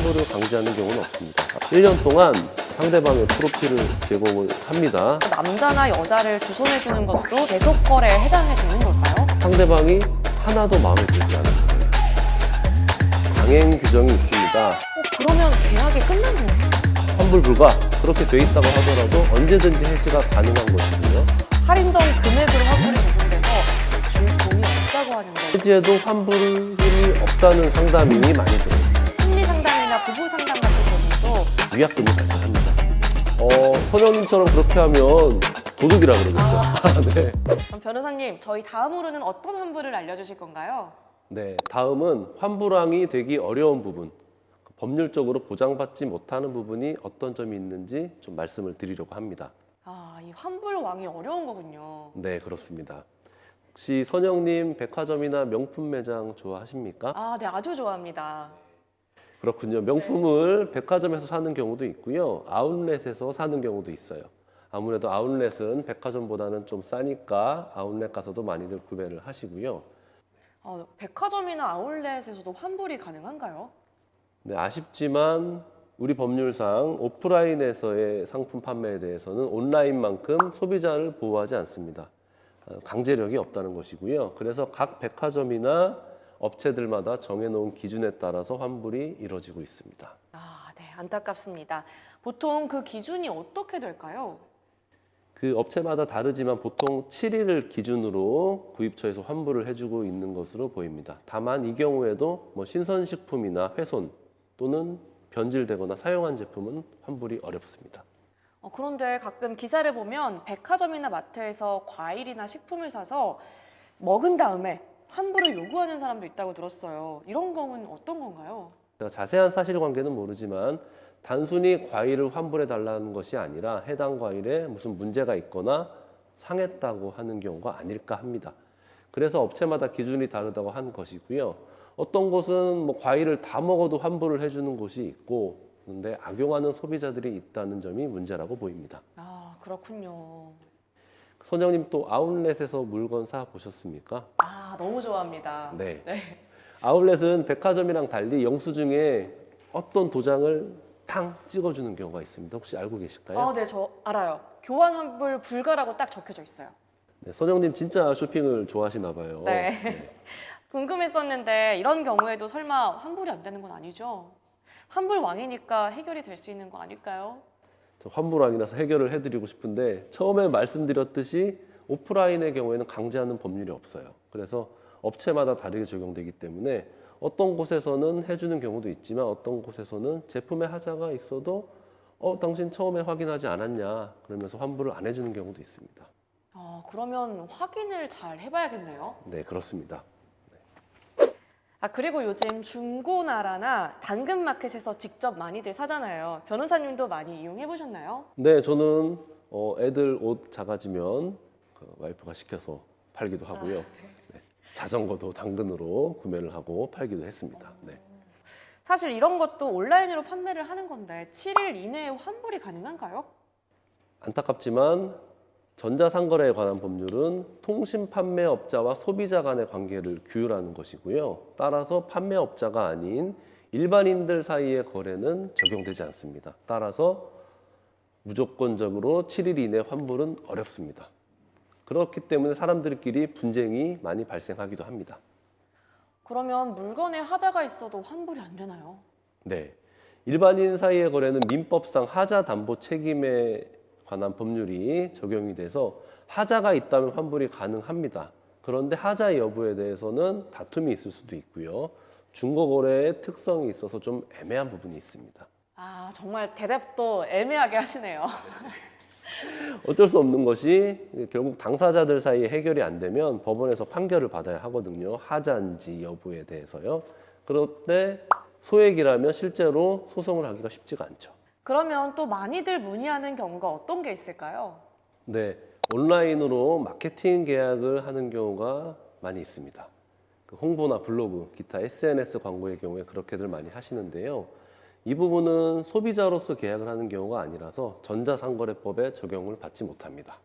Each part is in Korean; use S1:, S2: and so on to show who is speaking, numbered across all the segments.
S1: 환불을 강제하는 경우는 없습니다. 1년 동안 상대방의 프로필을 제공을 합니다.
S2: 남자나 여자를 주선해주는 것도 계속 거래에 해당이 되는 걸까요?
S1: 상대방이 하나도 마음에 들지 않을 거예요. 강행 규정이 있습니다.
S2: 그러면 계약이 끝난 거예요?
S1: 환불 불가 그렇게 돼 있다고 하더라도 언제든지 해지가 가능한 것이고요.
S2: 할인전 금액으로 환불이 적용돼서 줄 돈이 없다고 하는데
S1: 해지에도 환불이 없다는 상담이 많이 들어요.
S2: 심리 상담이나 부부 상담 같은 경우도
S1: 위약금이 발생합니다. 선영님처럼 그렇게 하면 도둑이라 그러겠죠. 네.
S2: 그럼 변호사님, 저희 다음으로는 어떤 환불을 알려주실 건가요?
S1: 네, 다음은 환불왕이 되기 어려운 부분, 법률적으로 보장받지 못하는 부분이 어떤 점이 있는지 좀 말씀을 드리려고 합니다.
S2: 이 환불왕이 어려운 거군요.
S1: 네, 그렇습니다. 혹시 선영님 백화점이나 명품 매장 좋아하십니까?
S2: 네, 아주 좋아합니다.
S1: 그렇군요. 명품을 백화점에서 사는 경우도 있고요. 아웃렛에서 사는 경우도 있어요. 아무래도 아웃렛은 백화점보다는 좀 싸니까 아웃렛 가서도 많이들 구매를 하시고요.
S2: 백화점이나 아울렛에서도 환불이 가능한가요?
S1: 네, 아쉽지만 우리 법률상 오프라인에서의 상품 판매에 대해서는 온라인만큼 소비자를 보호하지 않습니다. 강제력이 없다는 것이고요. 그래서 각 백화점이나 업체들마다 정해놓은 기준에 따라서 환불이 이루어지고 있습니다.
S2: 네, 안타깝습니다. 보통 그 기준이 어떻게 될까요?
S1: 그 업체마다 다르지만 보통 7일을 기준으로 구입처에서 환불을 해주고 있는 것으로 보입니다. 다만 이 경우에도 신선식품이나 훼손 또는 변질되거나 사용한 제품은 환불이 어렵습니다.
S2: 그런데 가끔 기사를 보면 백화점이나 마트에서 과일이나 식품을 사서 먹은 다음에 환불을 요구하는 사람도 있다고 들었어요. 이런 경우는 어떤 건가요?
S1: 제가 자세한 사실관계는 모르지만 단순히 과일을 환불해 달라는 것이 아니라 해당 과일에 무슨 문제가 있거나 상했다고 하는 경우가 아닐까 합니다. 그래서 업체마다 기준이 다르다고 한 것이고요. 어떤 곳은 과일을 다 먹어도 환불을 해주는 곳이 있고, 그런데 악용하는 소비자들이 있다는 점이 문제라고 보입니다.
S2: 그렇군요.
S1: 선영님 또 아웃렛에서 물건 사 보셨습니까?
S2: 너무 좋아합니다.
S1: 네. 아웃렛은 백화점이랑 달리 영수증에 어떤 도장을 탕 찍어주는 경우가 있습니다. 혹시 알고 계실까요?
S2: 네, 저 알아요. 교환 환불 불가라고 딱 적혀져 있어요.
S1: 네, 선영님 진짜 쇼핑을 좋아하시나 봐요.
S2: 네. 궁금했었는데 이런 경우에도 설마 환불이 안 되는 건 아니죠? 환불 왕이니까 해결이 될 수 있는 거 아닐까요?
S1: 저 환불왕이라서 해결을 해드리고 싶은데 처음에 말씀드렸듯이 오프라인의 경우에는 강제하는 법률이 없어요. 그래서 업체마다 다르게 적용되기 때문에 어떤 곳에서는 해주는 경우도 있지만 어떤 곳에서는 제품에 하자가 있어도 당신 처음에 확인하지 않았냐 그러면서 환불을 안 해주는 경우도 있습니다.
S2: 그러면 확인을 잘 해봐야겠네요.
S1: 네, 그렇습니다.
S2: 그리고 요즘 중고나라나 당근마켓에서 직접 많이들 사잖아요. 변호사님도 많이 이용해보셨나요?
S1: 네, 저는 애들 옷 작아지면 와이프가 시켜서 팔기도 하고요. 네, 자전거도 당근으로 구매를 하고 팔기도 했습니다. 네.
S2: 사실 이런 것도 온라인으로 판매를 하는 건데 7일 이내에 환불이 가능한가요?
S1: 안타깝지만 전자상거래에 관한 법률은 통신판매업자와 소비자 간의 관계를 규율하는 것이고요. 따라서 판매업자가 아닌 일반인들 사이의 거래는 적용되지 않습니다. 따라서 무조건적으로 7일 이내 환불은 어렵습니다. 그렇기 때문에 사람들끼리 분쟁이 많이 발생하기도 합니다.
S2: 그러면 물건에 하자가 있어도 환불이 안 되나요?
S1: 네, 일반인 사이의 거래는 민법상 하자 담보 책임에 관한 법률이 적용이 돼서 하자가 있다면 환불이 가능합니다. 그런데 하자 여부에 대해서는 다툼이 있을 수도 있고요. 중고거래의 특성이 있어서 좀 애매한 부분이 있습니다.
S2: 정말 대답도 애매하게 하시네요.
S1: 어쩔 수 없는 것이 결국 당사자들 사이에 해결이 안 되면 법원에서 판결을 받아야 하거든요. 하자인지 여부에 대해서요. 그런데 소액이라면 실제로 소송을 하기가 쉽지가 않죠.
S2: 그러면 또 많이들 문의하는 경우가 어떤 게 있을까요?
S1: 네, 온라인으로 마케팅 계약을 하는 경우가 많이 있습니다. 홍보나 블로그, 기타 SNS 광고의 경우에 그렇게들 많이 하시는데요. 이 부분은 소비자로서 계약을 하는 경우가 아니라서 전자상거래법에 적용을 받지 못합니다.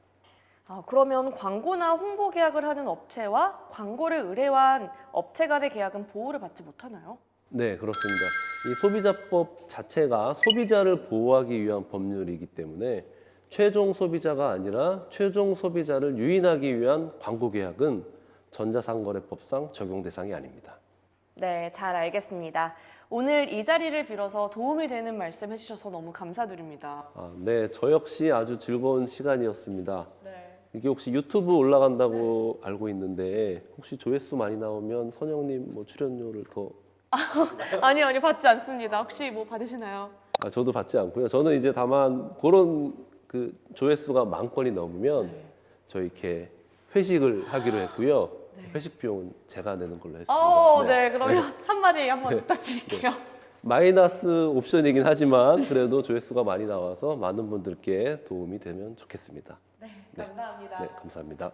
S2: 그러면 광고나 홍보 계약을 하는 업체와 광고를 의뢰한 업체 간의 계약은 보호를 받지 못하나요?
S1: 네, 그렇습니다. 이 소비자법 자체가 소비자를 보호하기 위한 법률이기 때문에 최종 소비자가 아니라 최종 소비자를 유인하기 위한 광고 계약은 전자상거래법상 적용 대상이 아닙니다.
S2: 네, 잘 알겠습니다. 오늘 이 자리를 빌어서 도움이 되는 말씀 해주셔서 너무 감사드립니다.
S1: 네, 저 역시 아주 즐거운 시간이었습니다.
S2: 네.
S1: 이게 혹시 유튜브 올라간다고 알고 있는데 혹시 조회수 많이 나오면 선영님 뭐 출연료를 더
S2: 아니요, 받지 않습니다. 혹시 뭐 받으시나요?
S1: 저도 받지 않고요. 저는 이제 다만 그런 그 조회수가 10,000건이 넘으면 저희 이렇게 회식을 하기로 했고요. 회식 비용은 제가 내는 걸로 했습니다.
S2: 네, 그러면 한마디 한번 부탁드릴게요.
S1: 마이너스 옵션이긴 하지만 그래도 조회수가 많이 나와서 많은 분들께 도움이 되면 좋겠습니다.
S2: 네, 감사합니다.
S1: 네, 감사합니다.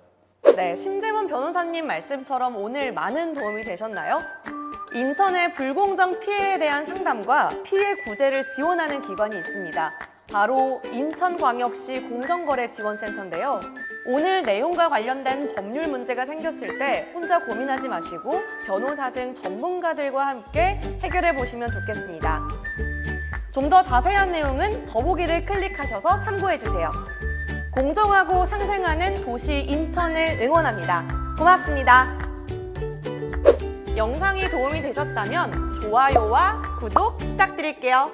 S2: 네, 심재문 변호사님 말씀처럼 오늘 많은 도움이 되셨나요? 인천의 불공정 피해에 대한 상담과 피해 구제를 지원하는 기관이 있습니다. 바로 인천광역시 공정거래지원센터인데요. 오늘 내용과 관련된 법률 문제가 생겼을 때 혼자 고민하지 마시고 변호사 등 전문가들과 함께 해결해 보시면 좋겠습니다. 좀 더 자세한 내용은 더보기를 클릭하셔서 참고해 주세요. 공정하고 상생하는 도시 인천을 응원합니다. 고맙습니다. 영상이 도움이 되셨다면 좋아요와 구독 부탁드릴게요.